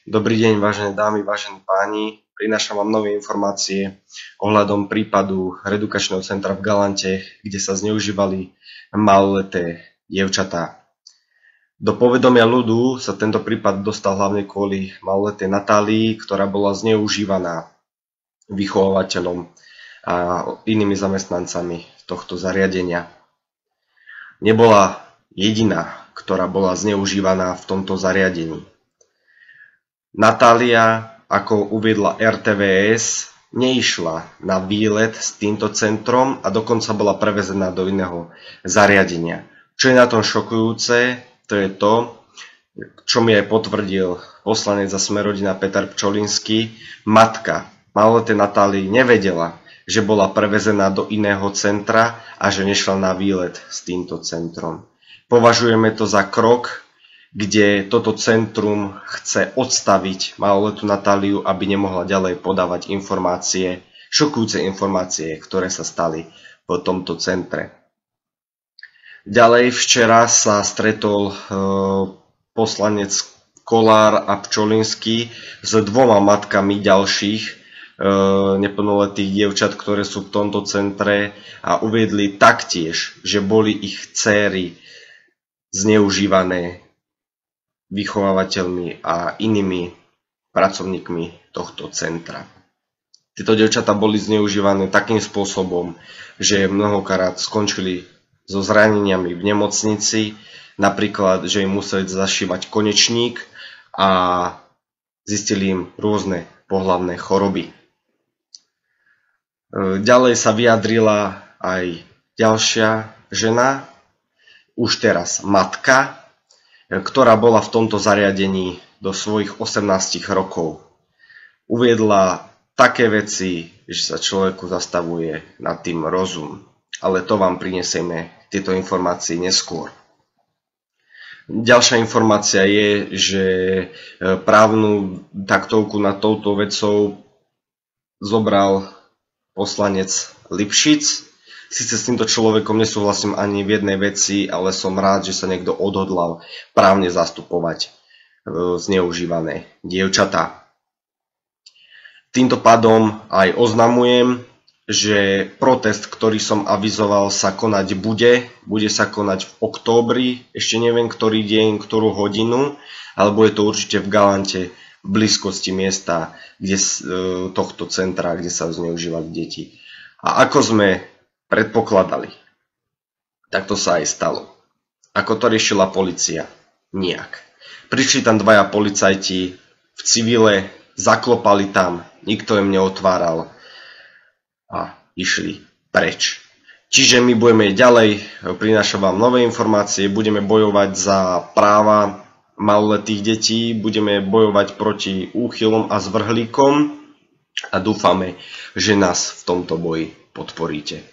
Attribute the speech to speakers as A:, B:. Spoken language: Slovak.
A: Dobrý deň, vážené dámy, vážení páni. Prinášam vám nové informácie ohľadom prípadu reedukačného centra v Galante, kde sa zneužívali maloleté dievčatá. Do povedomia ľudu sa tento prípad dostal hlavne kvôli maloletej Natálii, ktorá bola zneužívaná vychovávateľom a inými zamestnancami tohto zariadenia. Nebola jediná, ktorá bola zneužívaná v tomto zariadení. Natália, ako uviedla RTVS, neišla na výlet s týmto centrom a dokonca bola prevezená do iného zariadenia. Čo je na tom šokujúce, to je to, čo mi aj potvrdil poslanec za Smer-rodina Peter Pčolinský. Matka maloletej Natálii nevedela, že bola prevezená do iného centra a že nešla na výlet s týmto centrom. Považujeme to za krok, kde toto centrum chce odstaviť maloletú Natáliu, aby nemohla ďalej podávať informácie, šokujúce informácie, ktoré sa stali v tomto centre. Ďalej včera sa stretol poslanec Kollár a Pčolinský s dvoma matkami ďalších neplnoletých dievčat, ktoré sú v tomto centre, a uviedli taktiež, že boli ich dcéry zneužívané vychovávateľmi a inými pracovníkmi tohto centra. Tieto dievčatá boli zneužívané takým spôsobom, že mnohokrát skončili so zraneniami v nemocnici, napríklad, že im museli zašívať konečník a zistili im rôzne pohlavné choroby. Ďalej sa vyjadrila aj ďalšia žena, už teraz matka, ktorá bola v tomto zariadení do svojich 18 rokov. Uviedla také veci, že sa človeku zastavuje nad tým rozum, ale to vám prinesieme tieto informácie neskôr. Ďalšia informácia je, že právnu taktovku nad touto vecou zobral poslanec Lipšic. Sice s týmto človekom nesúhlasím ani v jednej veci, ale som rád, že sa niekto odhodlal právne zastupovať zneužívané dievčatá. Týmto pádom aj oznamujem, že protest, ktorý som avizoval, sa konať bude. Bude sa konať v októbri, ešte neviem ktorý deň, ktorú hodinu, ale bude to určite v Galante, v blízkosti miesta tohto centra, kde sa zneužívali deti. A ako sme predpokladali, tak to sa aj stalo. Ako to riešila polícia? Nijak. Prišli tam dvaja policajti v civile, zaklopali tam, nikto im neotváral a išli preč. Čiže my budeme ďalej prinášať vám nové informácie, budeme bojovať za práva maloletých detí, budeme bojovať proti úchylom a zvrhlíkom a dúfame, že nás v tomto boji podporíte.